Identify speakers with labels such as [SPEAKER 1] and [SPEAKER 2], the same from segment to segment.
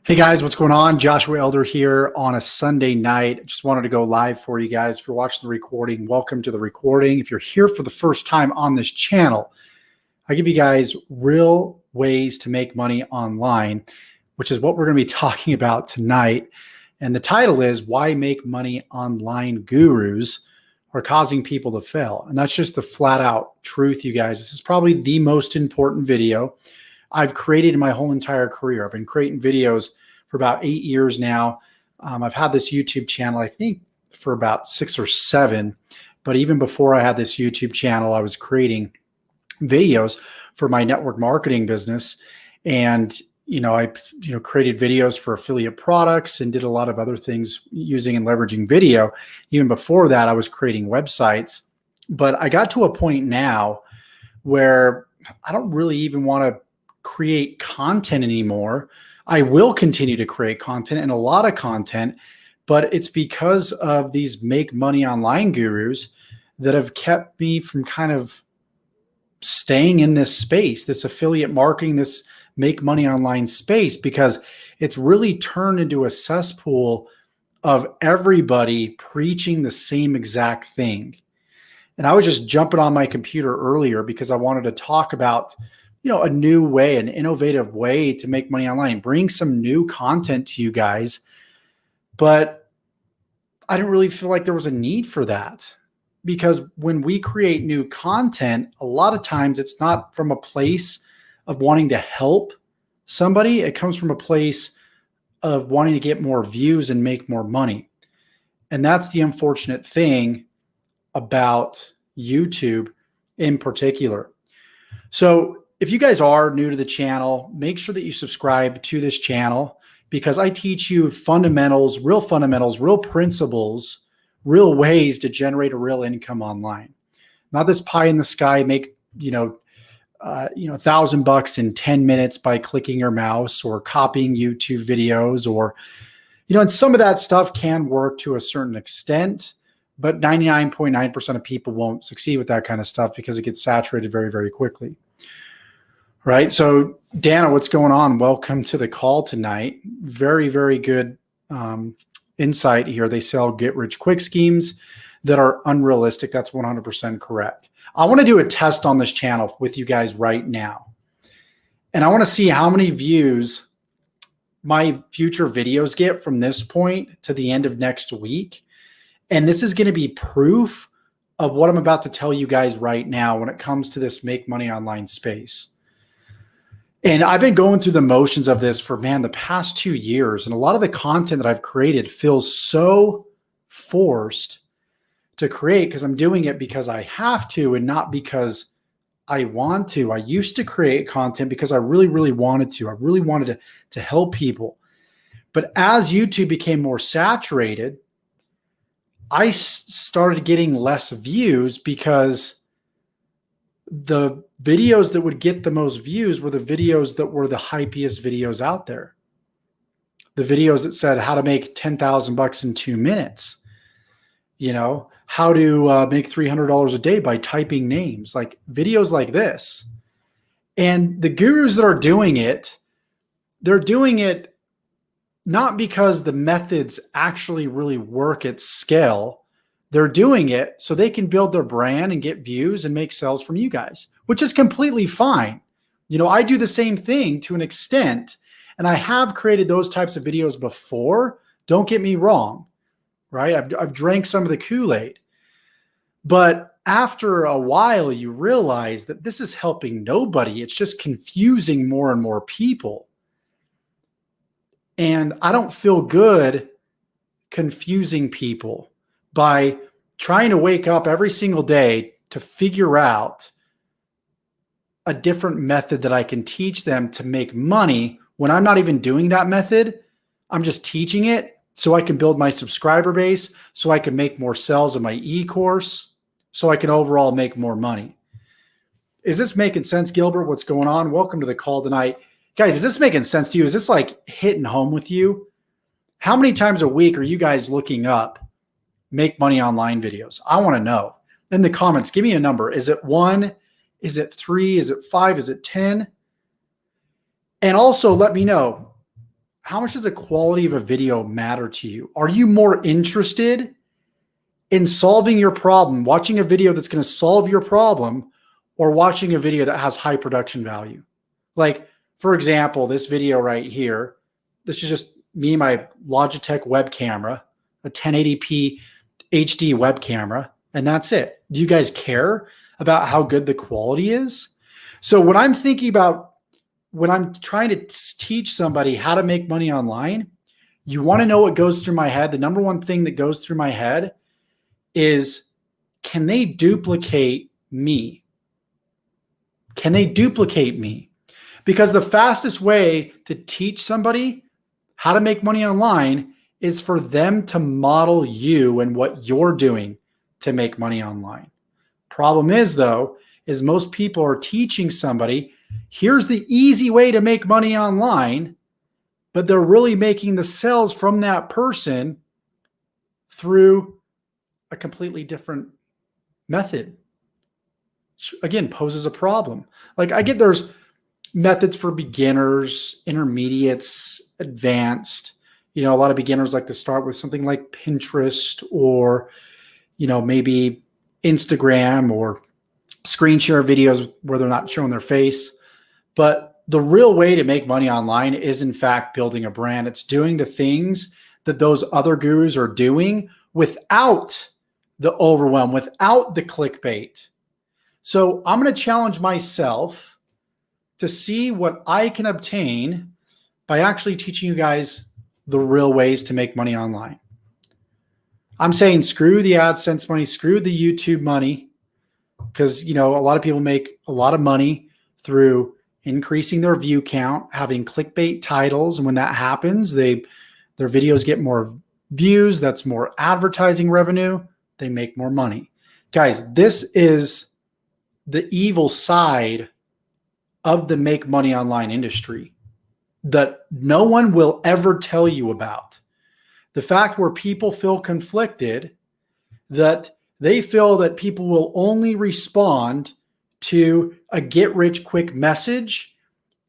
[SPEAKER 1] Hey guys, what's going on? Joshua Elder here on a Sunday night. Just wanted to go live for you guys. If you're watching the recording, welcome to the recording. If you're here for the first time on this channel, I give you guys real ways to make money online, which is what we're going to be talking about tonight. And the title is Why Make Money Online Gurus Are Causing People to Fail. And that's just the flat out truth, you guys. This is probably the most important video I've created in my whole entire career. I've been creating videos for about 8 years now. I've had this YouTube channel, I think, for about 6 or 7. But even before I had this YouTube channel, I was creating videos for my network marketing business. And, I created videos for affiliate products and did a lot of other things using and leveraging video. Even before that, I was creating websites. But I got to a point now where I don't really even want to create content anymore. I will continue to create content and a lot of content, but it's because of these make money online gurus that have kept me from kind of staying in this space, this affiliate marketing, this make money online space, because it's really turned into a cesspool of everybody preaching the same exact thing. And I was just jumping on my computer earlier because I wanted to talk about a new way, an innovative way to make money online, bring some new content to you guys. But I didn't really feel like there was a need for that, because when we create new content, a lot of times it's not from a place of wanting to help somebody. It comes from a place of wanting to get more views and make more money. And that's the unfortunate thing about YouTube in particular. So if you guys are new to the channel, make sure that you subscribe to this channel, because I teach you fundamentals, real principles, real ways to generate a real income online. Not this pie in the sky, make, $1,000 in 10 minutes by clicking your mouse or copying YouTube videos, or, and some of that stuff can work to a certain extent, but 99.9% of people won't succeed with that kind of stuff because it gets saturated very, very quickly. Right. So Dana, what's going on? Welcome to the call tonight. Very, very good insight here. They sell get rich quick schemes that are unrealistic. That's 100% correct. I want to do a test on this channel with you guys right now. And I want to see how many views my future videos get from this point to the end of next week. And this is going to be proof of what I'm about to tell you guys right now when it comes to this make money online space. And I've been going through the motions of this for, the past 2 years. And a lot of the content that I've created feels so forced to create because I'm doing it because I have to and not because I want to. I used to create content because I really, really wanted to. I really wanted to help people. But as YouTube became more saturated, I started getting less views because the videos that would get the most views were the videos that were the hypiest videos out there. The videos that said how to make $10,000 in 2 minutes, how to make $300 a day by typing names, like videos like this. And the gurus that are doing it, they're doing it not because the methods actually really work at scale. They're doing it so they can build their brand and get views and make sales from you guys, which is completely fine. I do the same thing to an extent, and I have created those types of videos before. Don't get me wrong, right? I've drank some of the Kool-Aid. But after a while, you realize that this is helping nobody. It's just confusing more and more people. And I don't feel good confusing people by trying to wake up every single day to figure out a different method that I can teach them to make money when I'm not even doing that method. I'm just teaching it so I can build my subscriber base, so I can make more sales in my e-course, so I can overall make more money. Is this making sense, Gilbert? What's going on? Welcome to the call tonight. Guys, is this making sense to you? Is this like hitting home with you? How many times a week are you guys looking up make money online videos? I want to know. In the comments, give me a number. Is it 1? Is it 3? Is it 5? Is it 10? And also let me know, how much does the quality of a video matter to you? Are you more interested in solving your problem, watching a video that's going to solve your problem, or watching a video that has high production value? Like, for example, this video right here, this is just me and my Logitech web camera, a 1080p HD web camera, and that's it. Do you guys care about how good the quality is? So when I'm thinking about, when I'm trying to teach somebody how to make money online, you want to know what goes through my head. The number one thing that goes through my head is, can they duplicate me? Can they duplicate me? Because the fastest way to teach somebody how to make money online is for them to model you and what you're doing to make money online. Problem is, though, is most people are teaching somebody, here's the easy way to make money online, but they're really making the sales from that person through a completely different method. Which, again, poses a problem. Like, I get there's methods for beginners, intermediates, advanced. A lot of beginners like to start with something like Pinterest or, maybe Instagram or screen share videos where they're not showing their face. But the real way to make money online is, in fact, building a brand. It's doing the things that those other gurus are doing without the overwhelm, without the clickbait. So I'm going to challenge myself to see what I can obtain by actually teaching you guys the real ways to make money online. I'm saying screw the AdSense money, screw the YouTube money, because a lot of people make a lot of money through increasing their view count, having clickbait titles, and when that happens, their videos get more views. That's more advertising revenue. They make more money. Guys, this is the evil side of the make money online industry that no one will ever tell you about. The fact where people feel conflicted, that they feel that people will only respond to a get rich quick message,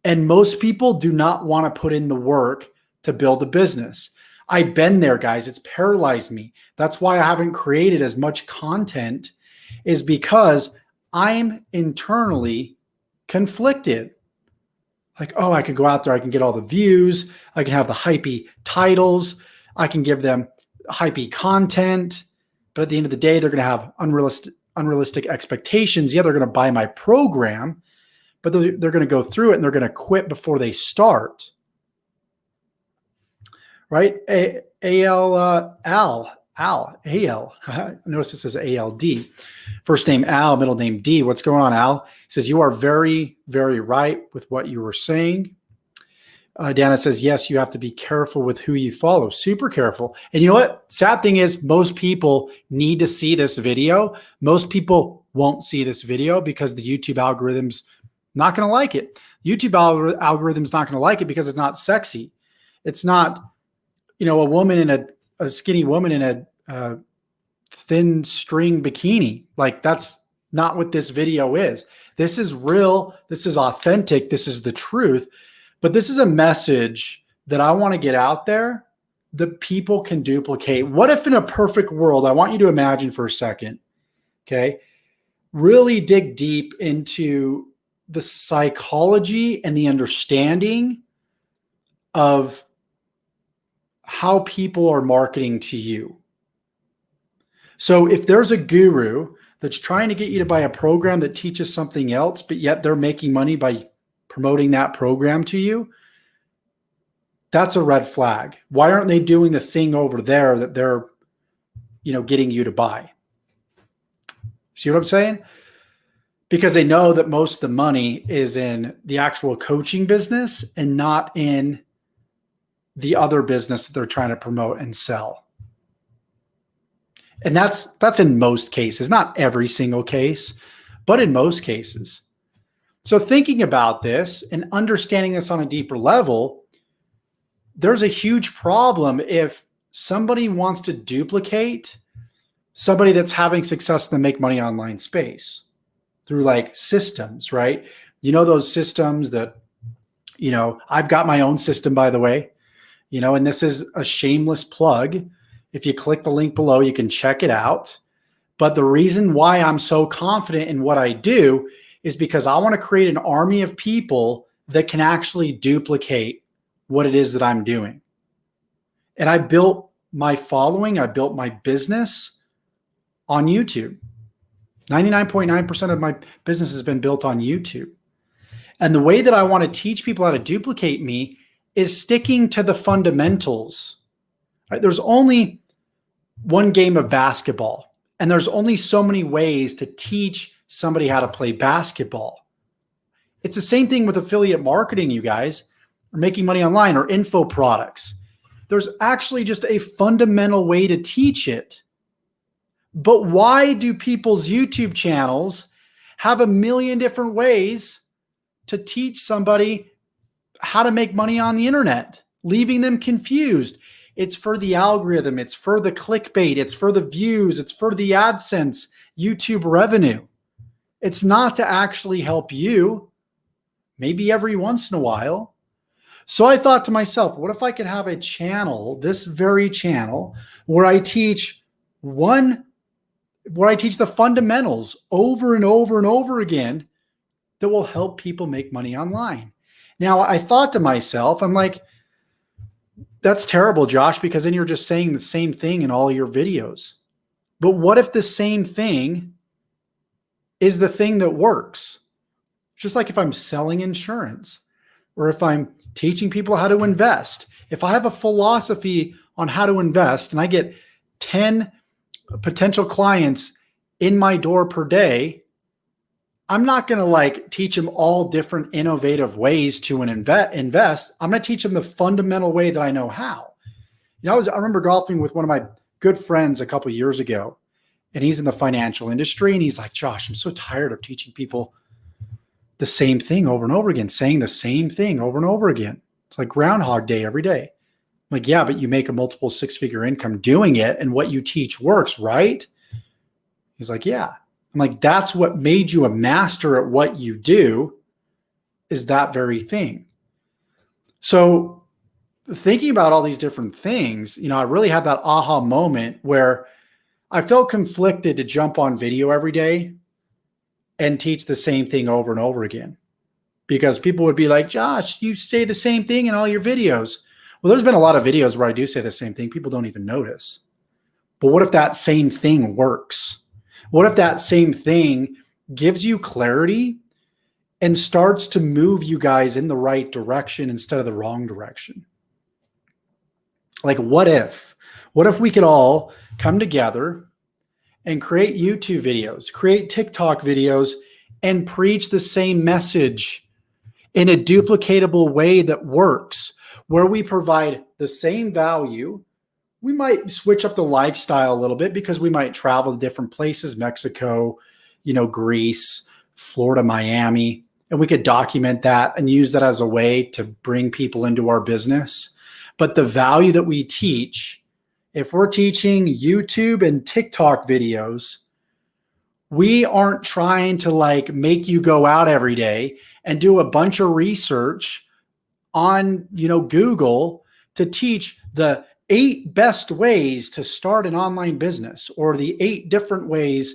[SPEAKER 1] and most people do not want to put in the work to build a business. I've been there, guys. It's paralyzed me. That's why I haven't created as much content, is because I'm internally conflicted. Like, oh, I can go out there, I can get all the views, I can have the hypey titles, I can give them hypey content, but at the end of the day, they're going to have unrealistic expectations. Yeah, they're going to buy my program, but they're going to go through it and they're going to quit before they start. Right? Al. Notice it says A-L-D. First name Al, middle name D. What's going on, Al? He says, you are very, very right with what you were saying. Dana says, yes, you have to be careful with who you follow. Super careful. And you know what? Sad thing is, most people need to see this video. Most people won't see this video because the YouTube algorithm's not going to like it. YouTube algorithm's not going to like it because it's not sexy. It's not, a woman in a skinny woman in a thin string bikini. Like, that's not what this video is. This is real. This is authentic. This is the truth. But this is a message that I want to get out there that people can duplicate. What if in a perfect world, I want you to imagine for a second, okay, really dig deep into the psychology and the understanding of how people are marketing to you. So if there's a guru that's trying to get you to buy a program that teaches something else, but yet they're making money by promoting that program to you, that's a red flag. Why aren't they doing the thing over there that they're, getting you to buy? See what I'm saying? Because they know that most of the money is in the actual coaching business and not in the other business that they're trying to promote and sell. And that's in most cases, not every single case, but in most cases. So thinking about this and understanding this on a deeper level, there's a huge problem if somebody wants to duplicate somebody that's having success in the make money online space through like systems, right? Those systems that, I've got my own system, by the way. and this is a shameless plug. If you click the link below, you can check it out. But the reason why I'm so confident in what I do is because I want to create an army of people that can actually duplicate what it is that I'm doing. And I built my following, I built my business on YouTube. 99.9% of my business has been built on YouTube. And the way that I want to teach people how to duplicate me is sticking to the fundamentals. Right? There's only one game of basketball, and there's only so many ways to teach somebody how to play basketball. It's the same thing with affiliate marketing, you guys, or making money online or info products. There's actually just a fundamental way to teach it. But why do people's YouTube channels have a million different ways to teach somebody how to make money on the internet, leaving them confused? It's for the algorithm. It's for the clickbait. It's for the views. It's for the AdSense, YouTube revenue. It's not to actually help you, maybe every once in a while. So I thought to myself, what if I could have a channel, this very channel, where I teach the fundamentals over and over and over again that will help people make money online. Now, I thought to myself, I'm like, that's terrible, Josh, because then you're just saying the same thing in all your videos. But what if the same thing is the thing that works? Just like if I'm selling insurance or if I'm teaching people how to invest. If I have a philosophy on how to invest and I get 10 potential clients in my door per day, I'm not going to teach them all different innovative ways to invest. I'm going to teach them the fundamental way that I know how. I remember golfing with one of my good friends a couple of years ago, and he's in the financial industry, and he's like, Josh, I'm so tired of teaching people the same thing over and over again, saying the same thing over and over again. It's like Groundhog Day every day. I'm like, yeah, but you make a multiple six-figure income doing it, and what you teach works, right? He's like, yeah. I'm like, that's what made you a master at what you do, is that very thing. So thinking about all these different things, I really had that aha moment where I felt conflicted to jump on video every day and teach the same thing over and over again, because people would be like, Josh, you say the same thing in all your videos. Well, there's been a lot of videos where I do say the same thing. People don't even notice. But what if that same thing works? What if that same thing gives you clarity and starts to move you guys in the right direction instead of the wrong direction? Like, what if we could all come together and create YouTube videos, create TikTok videos, and preach the same message in a duplicatable way that works, where we provide the same value? We might switch up the lifestyle a little bit because we might travel to different places, Mexico, Greece, Florida, Miami, and we could document that and use that as a way to bring people into our business. But the value that we teach, if we're teaching YouTube and TikTok videos, we aren't trying to make you go out every day and do a bunch of research on, Google to teach the 8 best ways to start an online business, or the 8 different ways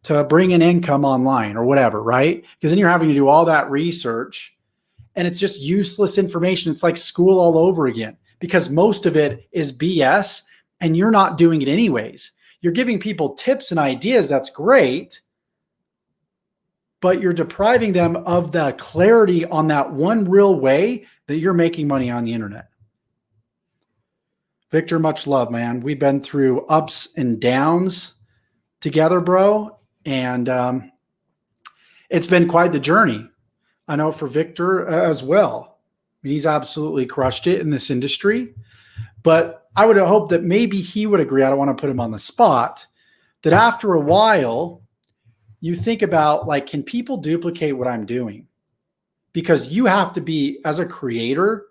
[SPEAKER 1] to bring in income online, or whatever, right? Because then you're having to do all that research and it's just useless information. It's like school all over again, because most of it is BS and you're not doing it anyways. You're giving people tips and ideas. That's great, but you're depriving them of the clarity on that one real way that you're making money on the internet. Victor, much love, man. We've been through ups and downs together, bro. And it's been quite the journey. I know for Victor as well. He's absolutely crushed it in this industry. But I would hope that maybe he would agree, I don't want to put him on the spot, that after a while, you think about, can people duplicate what I'm doing? Because you have to be, as a creator,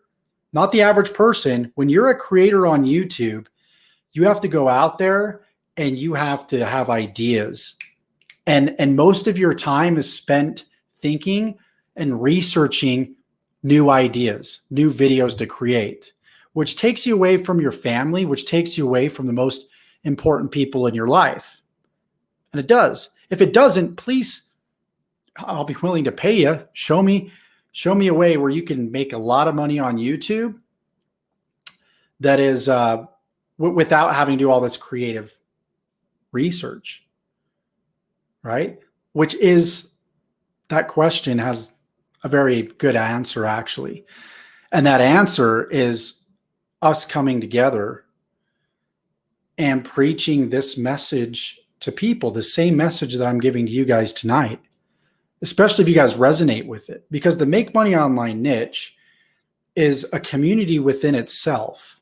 [SPEAKER 1] not the average person. When you're a creator on YouTube, you have to go out there and you have to have ideas. And most of your time is spent thinking and researching new ideas, new videos to create. which takes you away from your family, which takes you away from the most important people in your life. And it does. If it doesn't, please, I'll be willing to pay you. Show me a way where you can make a lot of money on YouTube that is without having to do all this creative research, right? Which is, that question has a very good answer, actually. And that answer is us coming together and preaching this message to people, the same message that I'm giving to you guys tonight, especially if you guys resonate with it, because the Make Money Online niche is a community within itself.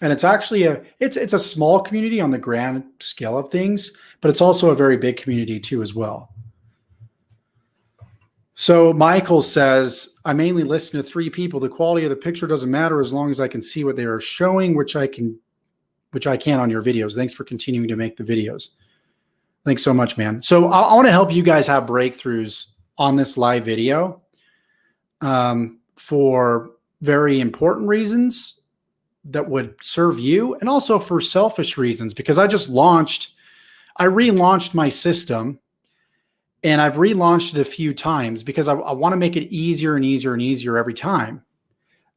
[SPEAKER 1] And it's actually it's a small community on the grand scale of things, but it's also a very big community too as well. So Michael says, I mainly listen to 3 people. The quality of the picture doesn't matter as long as I can see what they are showing, which I can on your videos. Thanks for continuing to make the videos. Thanks so much, man. So I want to help you guys have breakthroughs on this live video for very important reasons that would serve you, and also for selfish reasons, because I relaunched my system, and I've relaunched it a few times because I want to make it easier and easier and easier every time.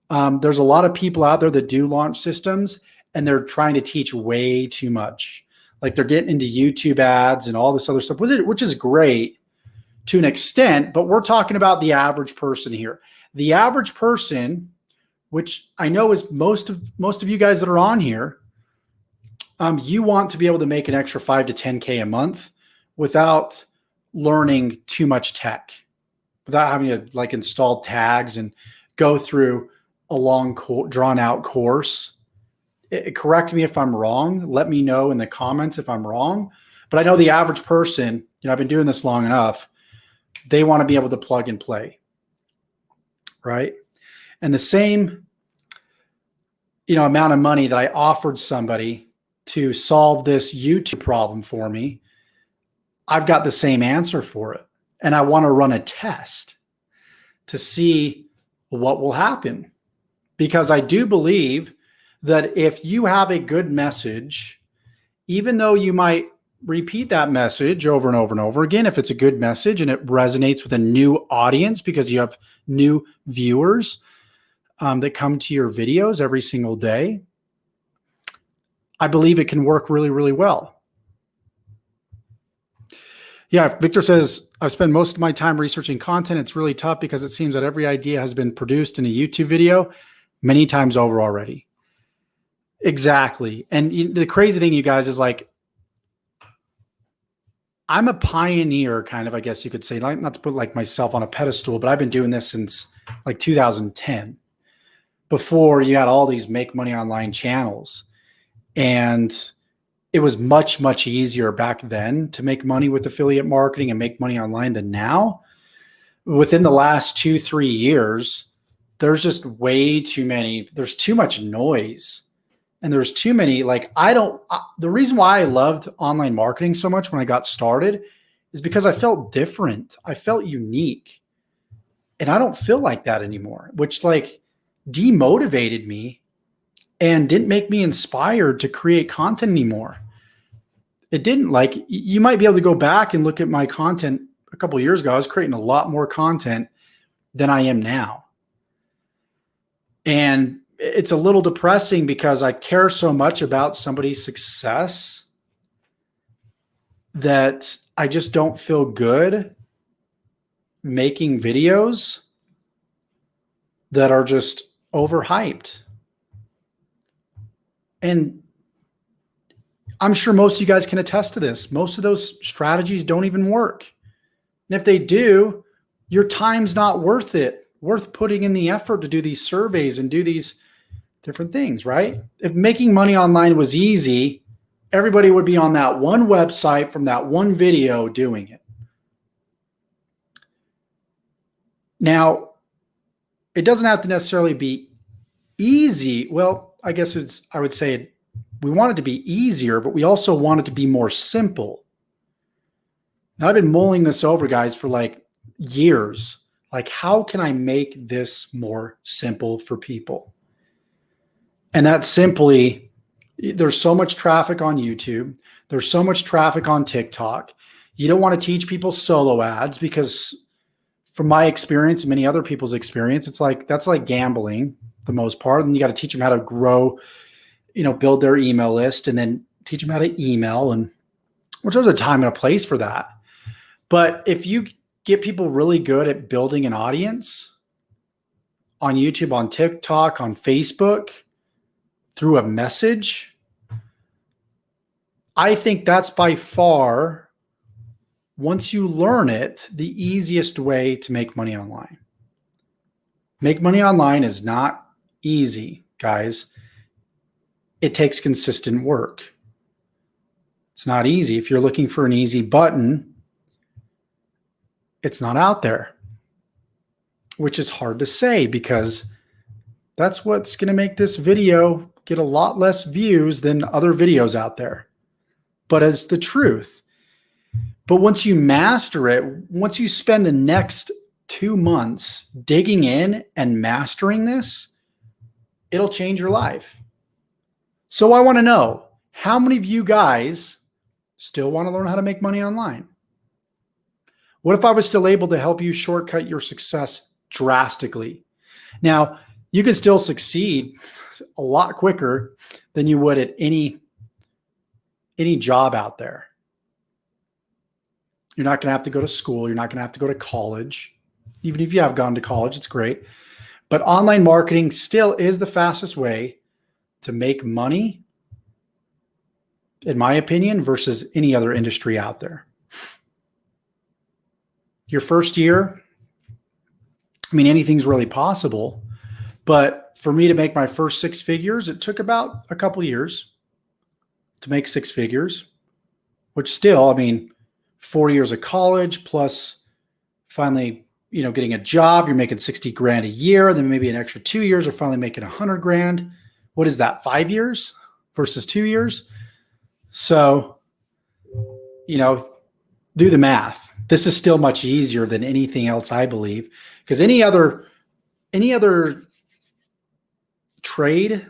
[SPEAKER 1] There's a lot of people out there that do launch systems, and they're trying to teach way too much. Like they're getting into YouTube ads and all this other stuff, which is great to an extent, but we're talking about the average person here. The average person, which I know is most of you guys that are on here, you want to be able to make an extra 5 to 10K a month without learning too much tech, without having to like install tags and go through a long drawn out course. Correct me if I'm wrong. Let me know in the comments if I'm wrong. But I know the average person, I've been doing this long enough, they want to be able to plug and play, right? And the same, amount of money that I offered somebody to solve this YouTube problem for me, I've got the same answer for it. And I want to run a test to see what will happen. Because I do believe that if you have a good message, even though you might repeat that message over and over and over again, if it's a good message and it resonates with a new audience because you have new viewers that come to your videos every single day, I believe it can work really, really well. Yeah, Victor says, I've spent most of my time researching content. It's really tough because it seems that every idea has been produced in a YouTube video many times over already. Exactly. And the crazy thing, you guys, is like, I'm a pioneer, kind of, I guess you could say, like, not to put like myself on a pedestal, but I've been doing this since like 2010, before you had all these Make Money Online channels. And it was much, much easier back then to make money with affiliate marketing and make money online than now. Within the last 2-3 years, there's just way too many, there's too much noise. And there's too many, the reason why I loved online marketing so much when I got started is because I felt different. I felt unique. And I don't feel like that anymore, which demotivated me and didn't make me inspired to create content anymore. It didn't. You might be able to go back and look at my content a couple of years ago. I was creating a lot more content than I am now. And it's a little depressing because I care so much about somebody's success that I just don't feel good making videos that are just overhyped. And I'm sure most of you guys can attest to this. Most of those strategies don't even work. And if they do, your time's not worth it, worth putting in the effort to do these surveys and do these different things, right? If making money online was easy, everybody would be on that one website from that one video doing it. Now, it doesn't have to necessarily be easy. Well, I guess I would say we want it to be easier, but we also want it to be more simple. Now, I've been mulling this over, guys, for years. How can I make this more simple for people? And that's simply, there's so much traffic on YouTube. There's so much traffic on TikTok. You don't want to teach people solo ads because from my experience and many other people's experience, it's like, that's like gambling for the most part. And you got to teach them how to grow, build their email list and then teach them how to email, and which there's a time and a place for that. But if you get people really good at building an audience on YouTube, on TikTok, on Facebook, through a message, I think that's by far, once you learn it, the easiest way to make money online. Make money online is not easy, guys. It takes consistent work. It's not easy. If you're looking for an easy button, it's not out there, which is hard to say because that's what's going to make this video get a lot less views than other videos out there. But it's the truth. But once you master it, once you spend the next 2 months digging in and mastering this, it'll change your life. So I want to know, how many of you guys still want to learn how to make money online? What if I was still able to help you shortcut your success drastically? Now, you can still succeed a lot quicker than you would at any job out there. You're not going to have to go to school. You're not going to have to go to college. Even if you have gone to college, it's great. But online marketing still is the fastest way to make money, in my opinion, versus any other industry out there. Your first year, anything's really possible. But for me to make my first 6 figures, it took about a couple years to make 6 figures, which still, 4 years of college plus finally, getting a job, you're making 60 grand a year, then maybe an extra 2 years or finally making 100 grand. What is that? 5 years versus 2 years? So, do the math. This is still much easier than anything else, I believe, because any other trade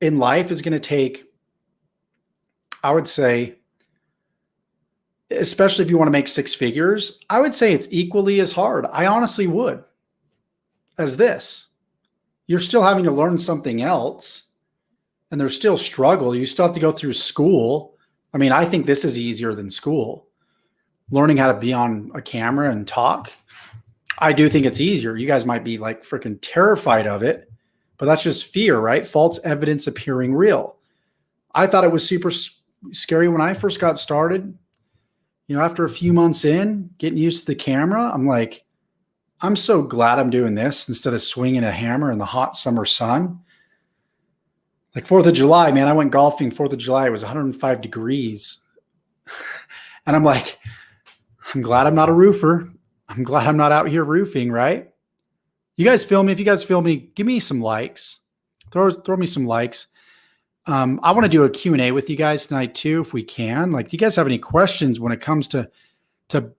[SPEAKER 1] in life is going to take, I would say, especially if you want to make 6 figures, I would say it's equally as hard. I honestly would, as this. You're still having to learn something else, and there's still struggle. You still have to go through school. I think this is easier than school. Learning how to be on a camera and talk, I do think it's easier. You guys might be like freaking terrified of it, but that's just fear, right? False evidence appearing real. I thought it was super scary when I first got started. After a few months in, getting used to the camera, I'm like, I'm so glad I'm doing this instead of swinging a hammer in the hot summer sun. Like 4th of July, man, I went golfing 4th of July. It was 105 degrees. And I'm like, I'm glad I'm not a roofer. I'm glad I'm not out here roofing, right? You guys feel me? If you guys feel me, give me some likes. Throw me some likes. I want to do a Q&A with you guys tonight too, if we can. Like, do you guys have any questions when it comes to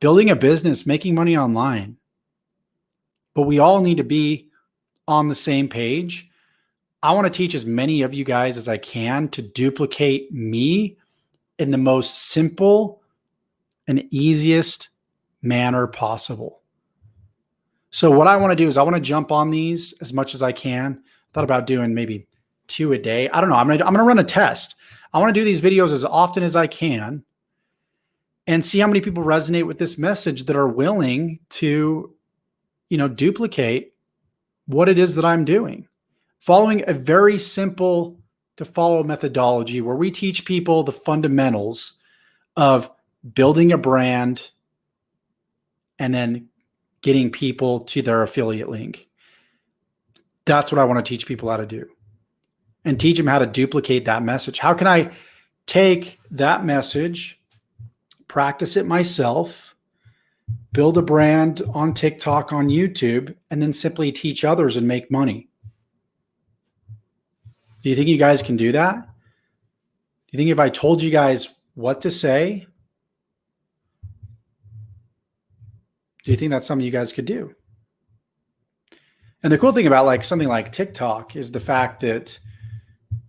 [SPEAKER 1] building a business, making money online? But we all need to be on the same page. I want to teach as many of you guys as I can to duplicate me in the most simple and easiest manner possible. So what I want to do is I want to jump on these as much as I can. Thought about doing maybe 2 a day. I don't know. I'm gonna run a test. I want to do these videos as often as I can and see how many people resonate with this message that are willing to, duplicate what it is that I'm doing. Following a very simple to follow methodology where we teach people the fundamentals of building a brand and then getting people to their affiliate link. That's what I want to teach people how to do. And teach them how to duplicate that message. How can I take that message, practice it myself, build a brand on TikTok, on YouTube, and then simply teach others and make money? Do you think you guys can do that? Do you think if I told you guys what to say, do you think that's something you guys could do? And the cool thing about something like TikTok is the fact that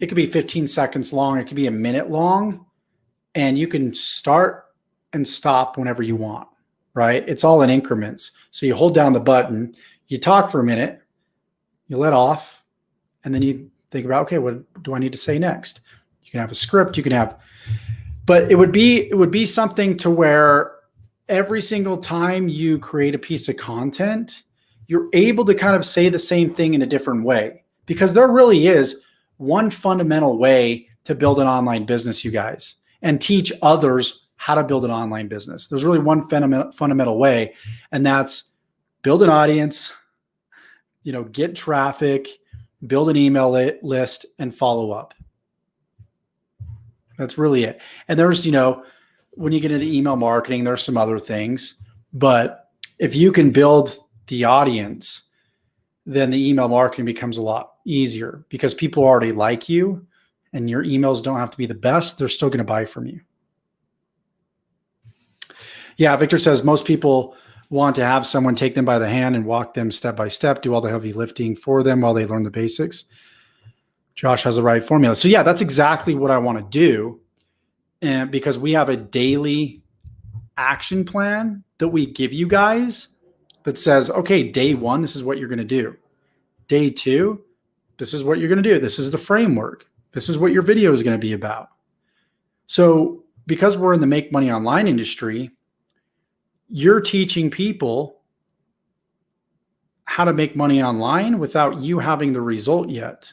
[SPEAKER 1] it could be 15 seconds long. It could be a minute long, and you can start and stop whenever you want, right? It's all in increments. So you hold down the button, you talk for a minute, you let off, and then you think about, okay, what do I need to say next? You can have a script, but it would be something to where every single time you create a piece of content, you're able to kind of say the same thing in a different way, because there really is one fundamental way to build an online business, you guys, and teach others how to build an online business. There's really one fundamental way, and that's build an audience, get traffic, build an email list, and follow up. That's really it. And there's, when you get into email marketing, there's some other things, but if you can build the audience, then the email marketing becomes a lot easier, because people already like you and your emails don't have to be the best. They're still going to buy from you. Yeah. Victor says most people want to have someone take them by the hand and walk them step by step, do all the heavy lifting for them while they learn the basics. Josh has the right formula. So yeah, that's exactly what I want to do. And because we have a daily action plan that we give you guys that says, okay, day 1, this is what you're going to do. Day 2, this is what you're going to do. This is the framework. This is what your video is going to be about. So because we're in the make money online industry, you're teaching people how to make money online without you having the result yet,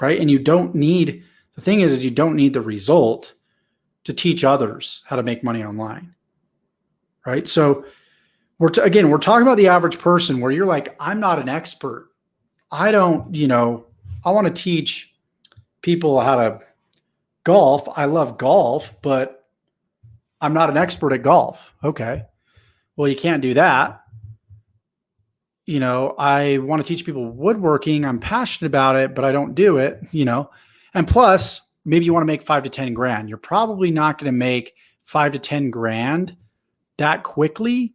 [SPEAKER 1] right? And you don't need, the thing is you don't need the result to teach others how to make money online, right? So we're talking about the average person where you're like, I'm not an expert. I don't, I want to teach people how to golf. I love golf, but I'm not an expert at golf. Okay. Well, you can't do that. I want to teach people woodworking. I'm passionate about it, but I don't do it, and plus maybe you want to make 5 to 10 grand. You're probably not going to make 5 to 10 grand that quickly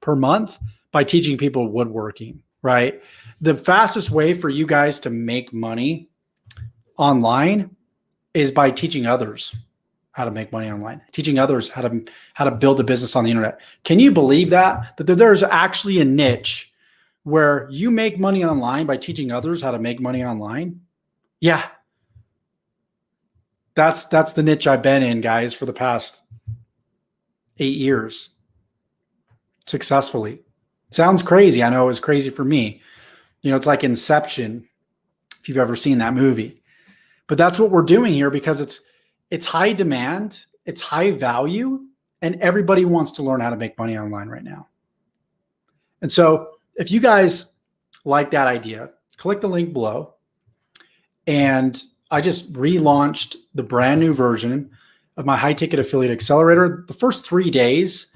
[SPEAKER 1] per month by teaching people woodworking, right? The fastest way for you guys to make money online is by teaching others how to make money online, teaching others how to build a business on the internet. Can you believe that there's actually a niche where you make money online by teaching others how to make money online? Yeah. That's the niche I've been in, guys, for the past 8 years successfully. Sounds crazy. I know it was crazy for me. It's like Inception, if you've ever seen that movie. But that's what we're doing here, because it's high demand, it's high value, and everybody wants to learn how to make money online right now. And so if you guys like that idea, click the link below. And I just relaunched the brand new version of my high ticket affiliate accelerator. The first 3 days,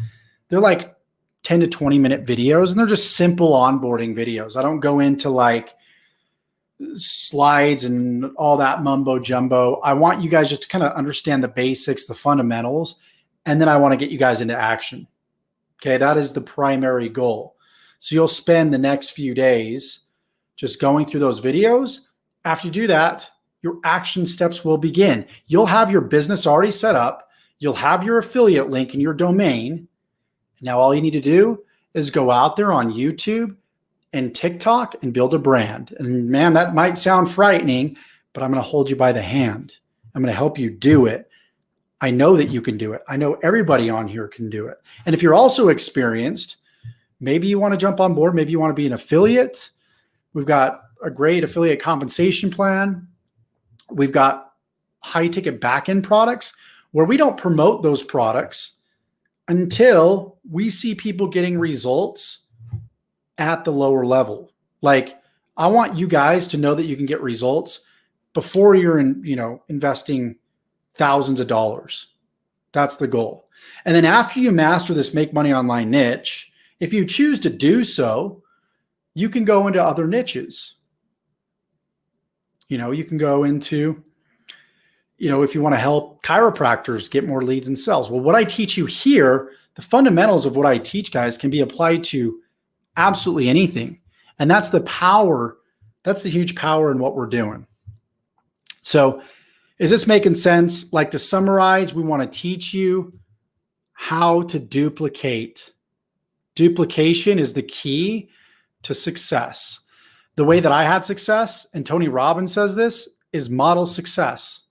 [SPEAKER 1] they're like 10 to 20 minute videos, and they're just simple onboarding videos. I don't go into like slides and all that mumbo jumbo. I want you guys just to kind of understand the basics, the fundamentals, and then I want to get you guys into action. Okay, that is the primary goal. So you'll spend the next few days just going through those videos. After you do that, your action steps will begin. You'll have your business already set up. You'll have your affiliate link in your domain. Now all you need to do is go out there on YouTube and TikTok and build a brand. And man, that might sound frightening, but I'm going to hold you by the hand. I'm going to help you do it. I know that you can do it. I know everybody on here can do it. And if you're also experienced, maybe you want to jump on board. Maybe you want to be an affiliate. We've got a great affiliate compensation plan. We've got high ticket back-end products where we don't promote those products until we see people getting results at the lower level. Like, I want you guys to know that you can get results before you're investing thousands of dollars. That's the goal. And then after you master this make money online niche, if you choose to do so, you can go into other niches. You can go into, if you want to help chiropractors get more leads and sales. Well, what I teach you here, the fundamentals of what I teach, guys, can be applied to absolutely anything. And that's the power. That's the huge power in what we're doing. So is this making sense? Like, to summarize, we want to teach you how to duplicate. Duplication is the key to success. The way that I had success, and Tony Robbins says this, is model success.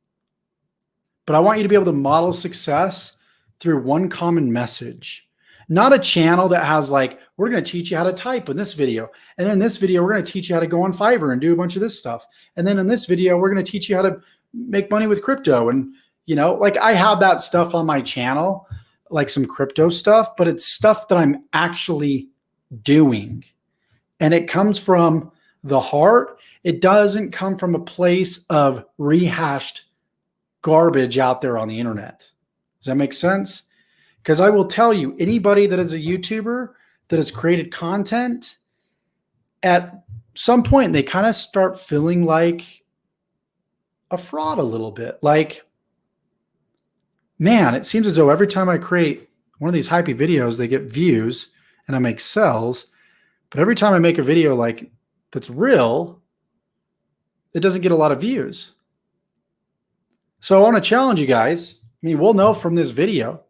[SPEAKER 1] But I want you to be able to model success through one common message. Not a channel that has like, we're going to teach you how to type in this video. And in this video, we're going to teach you how to go on Fiverr and do a bunch of this stuff. And then in this video, we're going to teach you how to make money with crypto. And, you know, like, I have that stuff on my channel, like some crypto stuff, but it's stuff that I'm actually doing. And it comes from the heart. It doesn't come from a place of rehashed garbage out there on the internet. Does that make sense? Because I will tell you, anybody that is a YouTuber that has created content, at some point they kind of start feeling like a fraud a little bit. Like, man, it seems as though every time I create one of these hypey videos, they get views and I make sales. But every time I make a video like that's real, it doesn't get a lot of views. So I want to challenge you guys. I mean, we'll know from this video,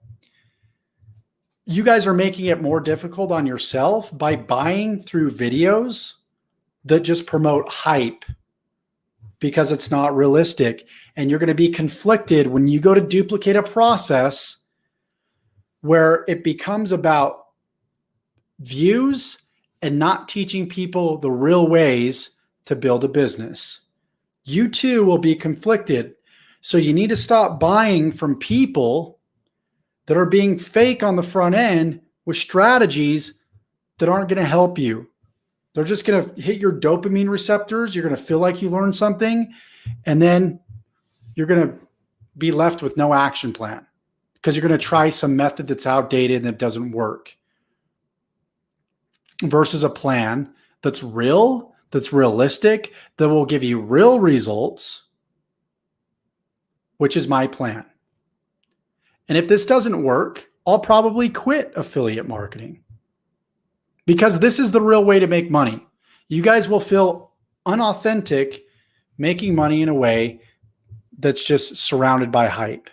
[SPEAKER 1] you guys are making it more difficult on yourself by buying through videos that just promote hype, because it's not realistic. And you're going to be conflicted when you go to duplicate a process where it becomes about views and not teaching people the real ways to build a business. You too will be conflicted. So you need to stop buying from people that are being fake on the front end with strategies that aren't going to help you. They're just going to hit your dopamine receptors. You're going to feel like you learned something, and then you're going to be left with no action plan because you're going to try some method that's outdated and that doesn't work, versus a plan that's real, that's realistic, that will give you real results, which is my plan. And if this doesn't work, I'll probably quit affiliate marketing, because this is the real way to make money. You guys will feel unauthentic making money in a way that's just surrounded by hype.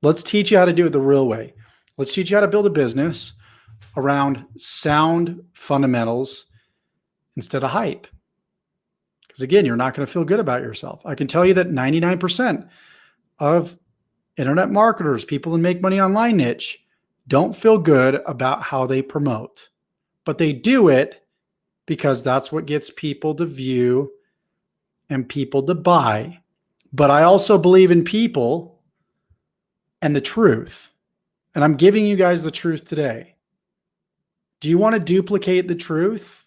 [SPEAKER 1] Let's teach you how to do it the real way. Let's teach you how to build a business around sound fundamentals instead of hype. Because again, you're not going to feel good about yourself. I can tell you that 99% of internet marketers, people that make money online niche, don't feel good about how they promote, but they do it because that's what gets people to view and people to buy. But I also believe in people and the truth. And I'm giving you guys the truth today. Do you want to duplicate the truth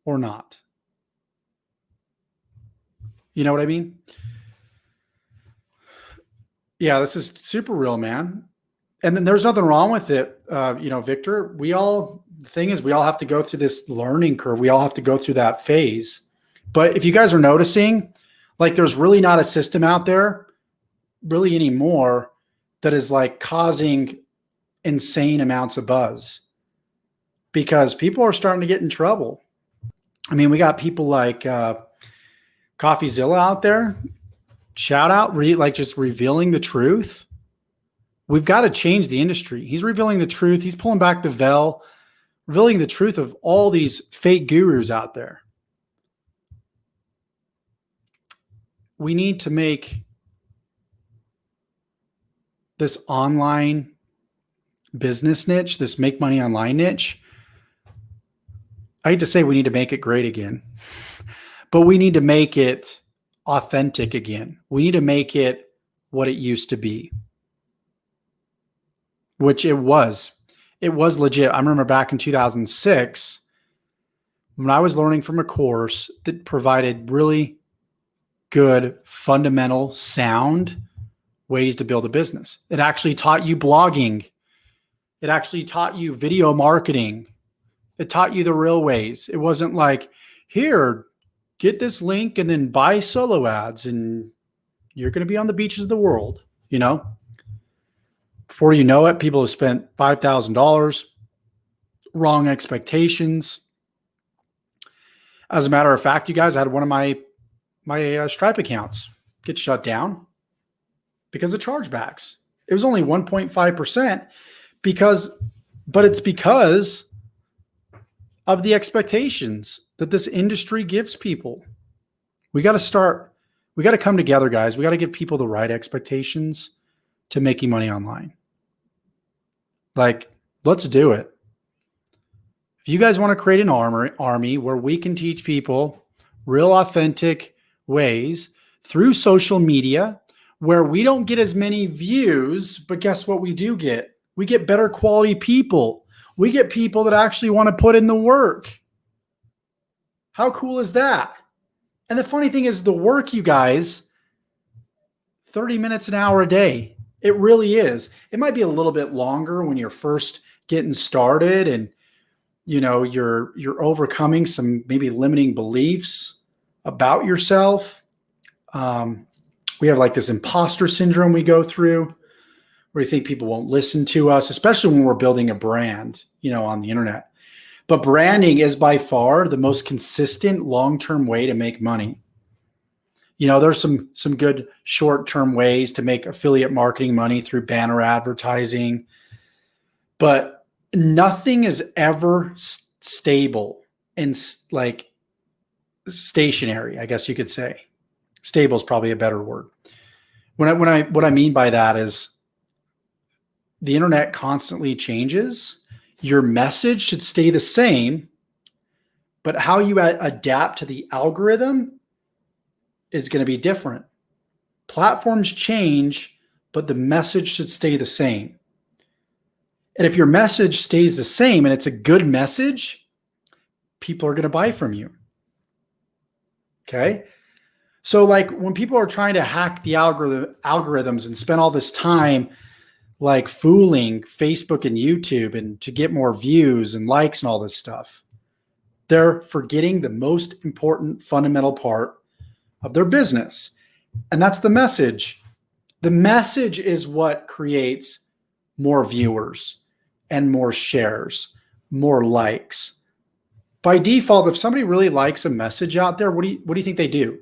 [SPEAKER 1] or not? You know what I mean? Yeah, this is super real, man. And then there's nothing wrong with it. Victor, the thing is, we all have to go through this learning curve. We all have to go through that phase. But if you guys are noticing, like, there's really not a system out there really anymore that is like causing insane amounts of buzz, because people are starting to get in trouble. I mean, we got people like coffeezilla out there. Shout out, just revealing the truth. We've got to change the industry. He's revealing the truth. He's pulling back the veil, revealing the truth of all these fake gurus out there. We need to make this online business niche, this make money online niche. I hate to say we need to make it great again, but we need to make it authentic again. We need to make it what it used to be, which it was. It was legit. I remember back in 2006 when I was learning from a course that provided really good, fundamental, sound ways to build a business. It actually taught you blogging. It actually taught you video marketing. It taught you the real ways. It wasn't like, here, get this link and then buy solo ads and you're going to be on the beaches of the world, you know? Before you know it, people have spent $5,000, wrong expectations. As a matter of fact, you guys, I had one of my my Stripe accounts get shut down because of chargebacks. It was only 1.5% but it's because of the expectations that this industry gives people. We got to come together, guys. We got to give people the right expectations to making money online. Like, let's do it. If you guys want to create an army where we can teach people real authentic ways through social media, where we don't get as many views, but guess what we do get? We get better quality people. We get people that actually want to put in the work. How cool is that? And the funny thing is the work, you guys, 30 minutes an hour a day. It really is. It might be a little bit longer when you're first getting started and you're overcoming some maybe limiting beliefs about yourself. We have like this imposter syndrome we go through where you think people won't listen to us, especially when we're building a brand, on the internet. But branding is by far the most consistent long-term way to make money. There's some good short-term ways to make affiliate marketing money through banner advertising, but nothing is ever stable and like stationary, I guess you could say. Stable is probably a better word. What I mean by that is the internet constantly changes. Your message should stay the same, but how you adapt to the algorithm is going to be different. Platforms change, but the message should stay the same. And if your message stays the same and it's a good message, people are going to buy from you. Okay? So like when people are trying to hack the algorithms and spend all this time like fooling Facebook and YouTube and to get more views and likes and all this stuff, they're forgetting the most important fundamental part of their business. And that's the message. The message is what creates more viewers and more shares, more likes. By default, if somebody really likes a message out there, what do you think they do?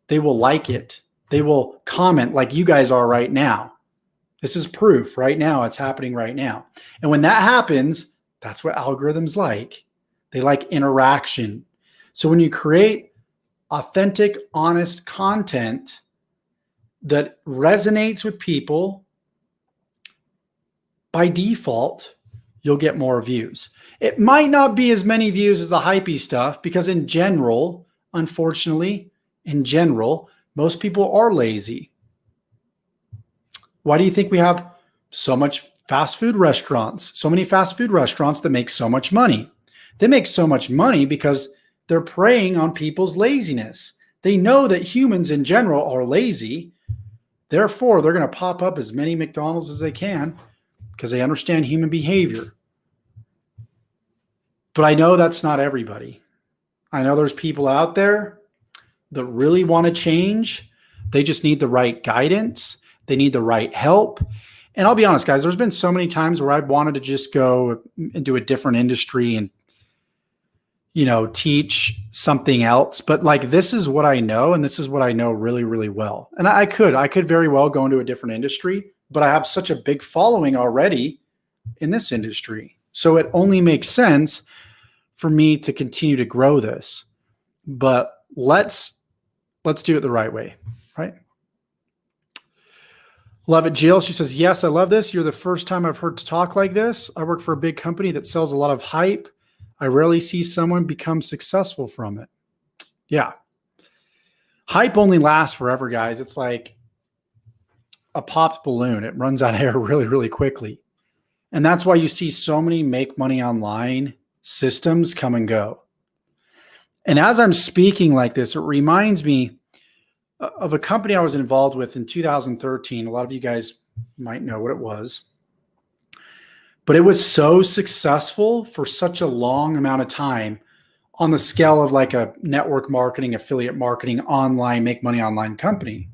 [SPEAKER 1] They will like it. They will comment like you guys are right now. This is proof right now. It's happening right now. And when that happens, that's what algorithms like. They like interaction. So when you create authentic, honest content that resonates with people, by default, you'll get more views. It might not be as many views as the hypey stuff because in general, unfortunately, most people are lazy. Why do you think we have so much fast food restaurants, so many fast food restaurants that make so much money? They make so much money because they're preying on people's laziness. They know that humans in general are lazy. Therefore, they're going to pop up as many McDonald's as they can because they understand human behavior. But I know that's not everybody. I know there's people out there that really want to change. They just need the right guidance. They need the right help. And I'll be honest, guys, there's been so many times where I've wanted to just go into a different industry and, teach something else. But like, this is what I know. And this is what I know really, really well. And I could very well go into a different industry, but I have such a big following already in this industry. So it only makes sense for me to continue to grow this. But let's do it the right way, right? Love it, Jill. She says, yes, I love this. You're the first time I've heard to talk like this. I work for a big company that sells a lot of hype. I rarely see someone become successful from it. Yeah. Hype only lasts forever, guys. It's like a popped balloon. It runs out of air really, really quickly. And that's why you see so many make money online systems come and go. And as I'm speaking like this, it reminds me of a company I was involved with in 2013. A lot of you guys might know what it was. But it was so successful for such a long amount of time on the scale of like a network marketing, affiliate marketing, online, make money online company.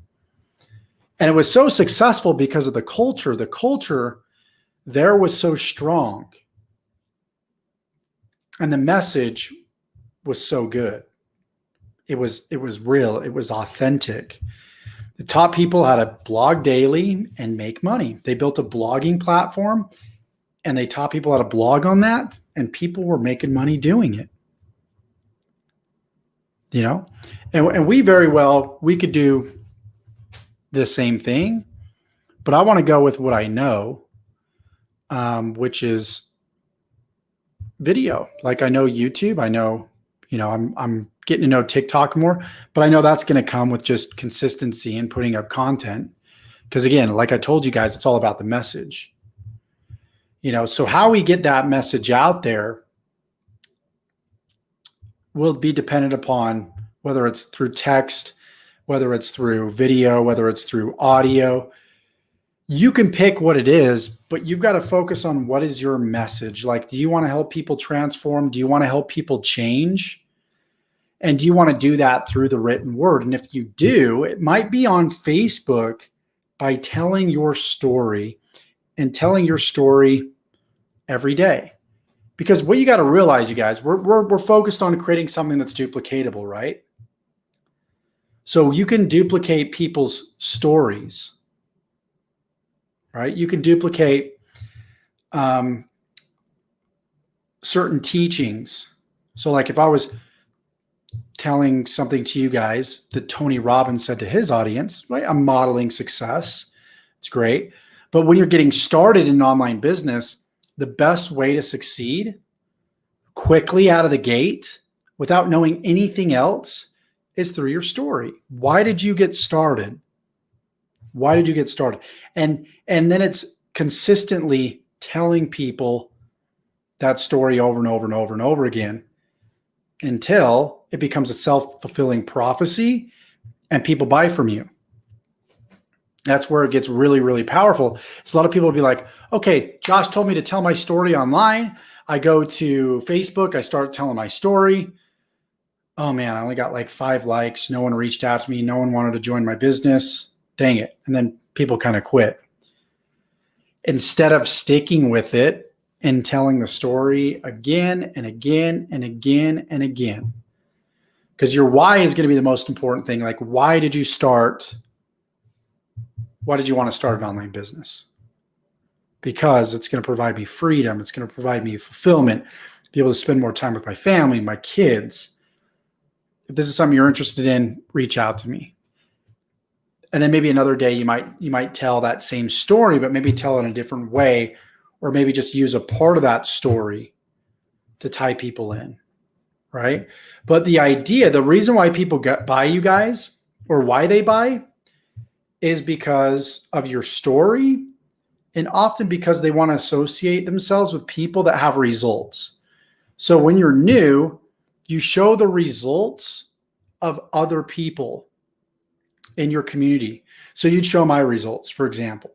[SPEAKER 1] And it was so successful because of the culture. The culture there was so strong. And the message was so good. It was real. It was authentic. It taught people how to blog daily and make money. They built a blogging platform and they taught people how to blog on that, and people were making money doing it. And we we could do the same thing, but I want to go with what I know, which is video. Like I know YouTube, I know, I'm getting to know TikTok more, but I know that's going to come with just consistency and putting up content. Because again, like I told you guys, it's all about the message. So how we get that message out there will be dependent upon whether it's through text, whether it's through video, whether it's through audio. You can pick what it is, but you've got to focus on what is your message. Like, do you want to help people transform? Do you want to help people change? And do you want to do that through the written word? And if you do, it might be on Facebook by telling your story and telling your story every day. Because what you got to realize, you guys, we're focused on creating something that's duplicatable, right? So you can duplicate people's stories, right? You can duplicate certain teachings. So like if I was telling something to you guys that Tony Robbins said to his audience, right? I'm modeling success. It's great. But when you're getting started in online business, the best way to succeed quickly out of the gate without knowing anything else is through your story. Why did you get started? Why did you get started? And then it's consistently telling people that story over and over and over and over again until it becomes a self-fulfilling prophecy and people buy from you. That's where it gets really, really powerful. So a lot of people will be like, okay, Josh told me to tell my story online. I go to Facebook, I start telling my story. Oh man, I only got like 5 likes. No one reached out to me. No one wanted to join my business. Dang it. And then people kind of quit. Instead of sticking with it and telling the story again and again and again and again. Because your why is going to be the most important thing. Like, why did you start? Why did you want to start an online business? Because it's going to provide me freedom. It's going to provide me fulfillment, be able to spend more time with my family, my kids. If this is something you're interested in, reach out to me. And then maybe another day you might tell that same story, but maybe tell it in a different way, or maybe just use a part of that story to tie people in, right? But the reason why people buy you guys, or why they buy, is because of your story, and often because they want to associate themselves with people that have results. So when you're new, you show the results of other people in your community. So you'd show my results, for example.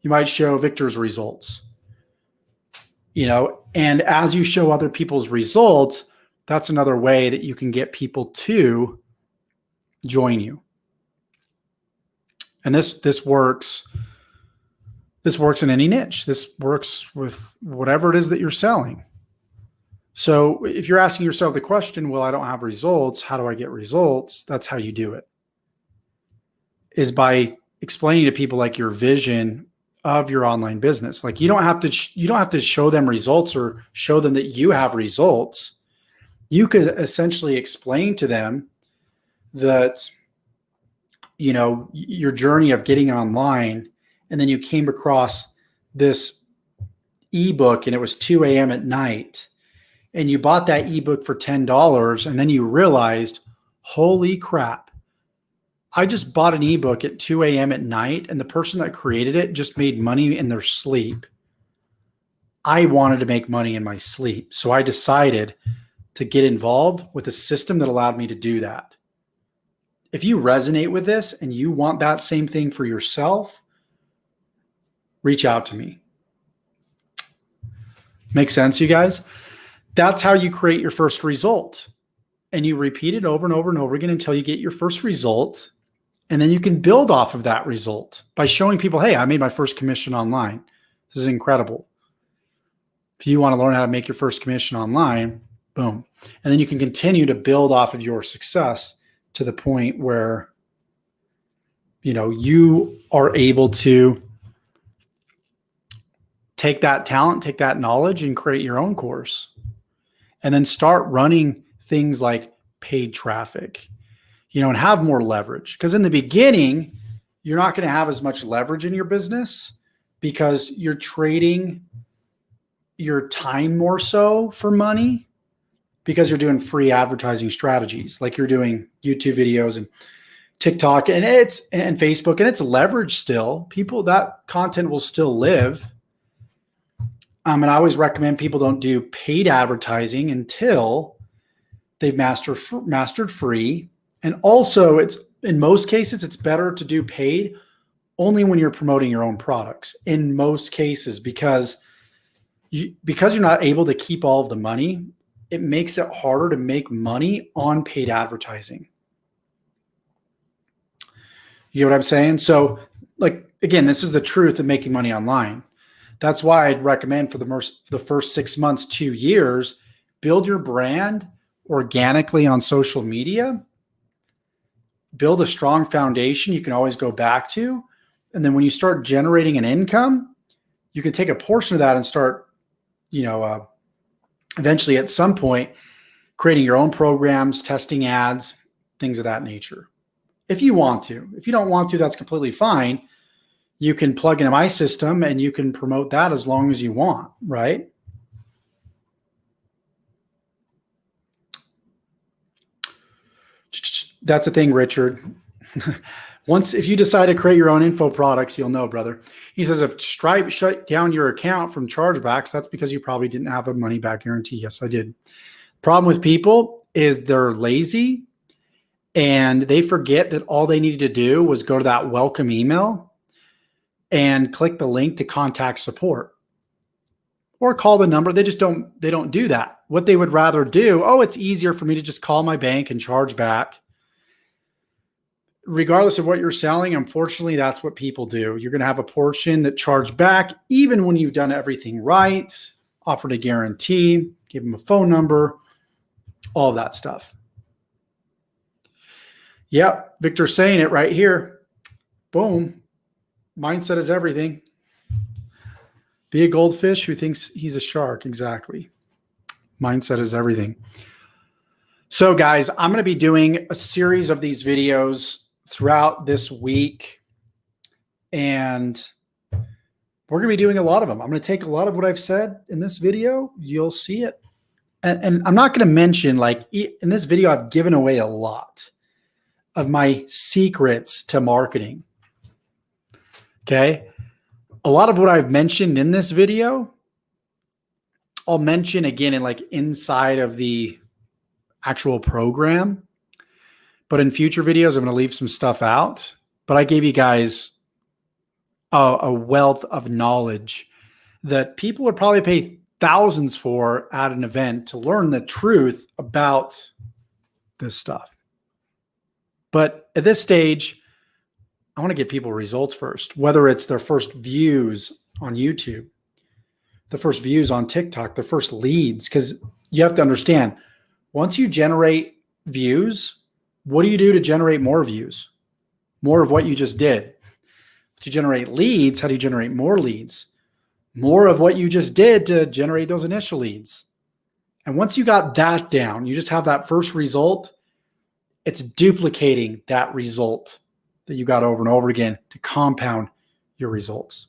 [SPEAKER 1] You might show Victor's results. And as you show other people's results, that's another way that you can get people to join you. And this works. This works in any niche. This works with whatever it is that you're selling. So if you're asking yourself the question, well, I don't have results, how do I get results? That's how you do it. Is by explaining to people like your vision of your online business. Like you don't have to show them results or show them that you have results. You could essentially explain to them that your journey of getting online, and then you came across this ebook and it was 2 a.m. at night, and you bought that ebook for $10, and then you realized, holy crap, I just bought an ebook at 2 a.m. at night, and the person that created it just made money in their sleep. I wanted to make money in my sleep, so I decided to get involved with a system that allowed me to do that. If you resonate with this and you want that same thing for yourself, reach out to me. Make sense, you guys? That's how you create your first result. And you repeat it over and over and over again until you get your first result. And then you can build off of that result by showing people, hey, I made my first commission online. This is incredible. If you want to learn how to make your first commission online, boom. And then you can continue to build off of your success to the point where, you are able to take that talent, take that knowledge, and create your own course. And then start running things like paid traffic, and have more leverage. Because in the beginning, you're not going to have as much leverage in your business because you're trading your time more so for money, because you're doing free advertising strategies, like you're doing YouTube videos and TikTok and Facebook, and it's leverage still. People, that content will still live. And I always recommend people don't do paid advertising until they've mastered free. And also, it's in most cases, it's better to do paid only when you're promoting your own products. In most cases, because you're not able to keep all of the money, it makes it harder to make money on paid advertising. You know what I'm saying? So, again, this is the truth of making money online. That's why I'd recommend for the first 6 months, 2 years, build your brand organically on social media, build a strong foundation you can always go back to. And then when you start generating an income, you can take a portion of that and start, eventually at some point, creating your own programs, testing ads, things of that nature. If you want to. If you don't want to, that's completely fine. You can plug into my system and you can promote that as long as you want, right? That's the thing, Richard. If you decide to create your own info products, you'll know, brother. He says, if Stripe shut down your account from chargebacks, that's because you probably didn't have a money back guarantee. Yes, I did. Problem with people is they're lazy and they forget that all they needed to do was go to that welcome email and click the link to contact support or call the number. They don't do that. What they would rather do, it's easier for me to just call my bank and charge back. Regardless of what you're selling, unfortunately, that's what people do. You're going to have a portion that charge back, even when you've done everything right, offered a guarantee, give them a phone number, all of that stuff. Yep, Victor's saying it right here. Boom. Mindset is everything. Be a goldfish who thinks he's a shark. Exactly. Mindset is everything. So, guys, I'm going to be doing a series of these videos throughout this week, and we're going to be doing a lot of them. I'm going to take a lot of what I've said in this video. You'll see it. And I'm not going to mention, in this video, I've given away a lot of my secrets to marketing. Okay. A lot of what I've mentioned in this video, I'll mention again inside of the actual program. But in future videos, I'm going to leave some stuff out. But I gave you guys a wealth of knowledge that people would probably pay thousands for at an event to learn the truth about this stuff. But at this stage, I want to get people results first, whether it's their first views on YouTube, the first views on TikTok, the first leads, because you have to understand, once you generate views, what do you do to generate more views? More of what you just did. To generate leads, how do you generate more leads? More of what you just did to generate those initial leads. And once you got that down, you just have that first result, it's duplicating that result that you got over and over again to compound your results.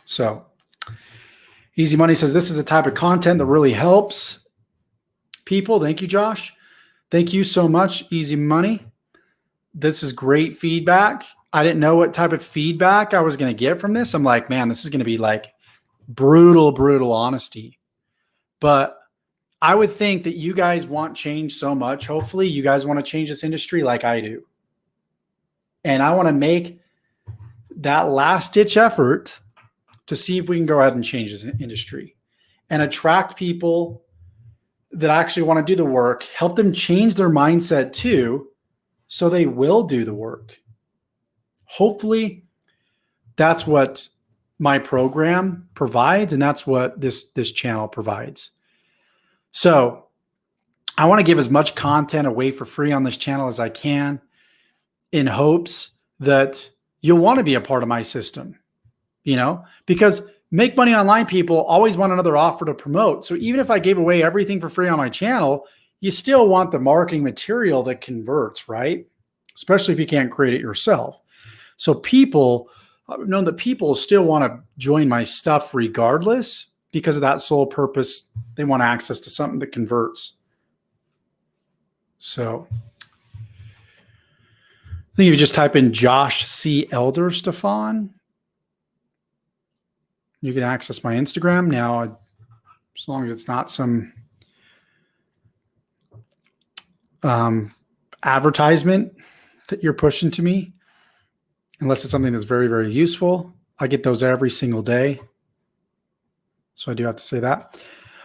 [SPEAKER 1] So, Easy Money says this is a type of content that really helps people. Thank you, Josh. Thank you so much, Easy Money. This is great feedback. I didn't know what type of feedback I was going to get from this. I'm like, man, this is going to be brutal honesty. But I would think that you guys want change so much. Hopefully, you guys want to change this industry like I do. And I want to make that last-ditch effort to see if we can go ahead and change this industry and attract people that actually want to do the work, help them change their mindset too, so they will do the work. Hopefully, that's what my program provides, and that's what this channel provides. So I want to give as much content away for free on this channel as I can in hopes that you'll want to be a part of my system, because make money online people always want another offer to promote. So even if I gave away everything for free on my channel, you still want the marketing material that converts, right? Especially if you can't create it yourself. So people know that people still want to join my stuff regardless because of that sole purpose. They want access to something that converts. So I think if you just type in Josh C. Elder Stefan, you can access my Instagram now, as long as it's not some advertisement that you're pushing to me, unless it's something that's very, very useful. I get those every single day. So I do have to say that.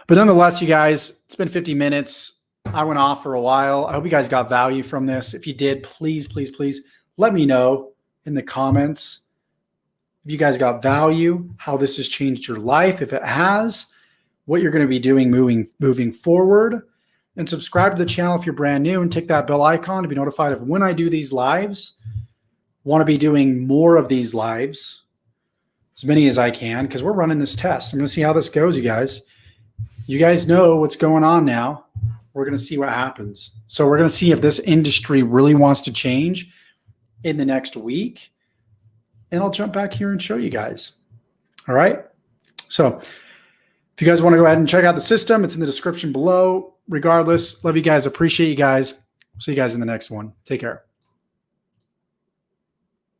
[SPEAKER 1] But nonetheless, you guys, it's been 50 minutes. I went off for a while. I hope you guys got value from this. If you did, please, please, please let me know in the comments if you guys got value, how this has changed your life. If it has, what you're going to be doing moving forward. And subscribe to the channel if you're brand new and tick that bell icon to be notified of when I do these lives. Want to be doing more of these lives, as many as I can, because we're running this test. I'm going to see how this goes, you guys. You guys know what's going on now. We're going to see what happens. So we're going to see if this industry really wants to change in the next week. And I'll jump back here and show you guys. All right. So if you guys want to go ahead and check out the system, it's in the description below. Regardless, love you guys. Appreciate you guys. See you guys in the next one. Take care.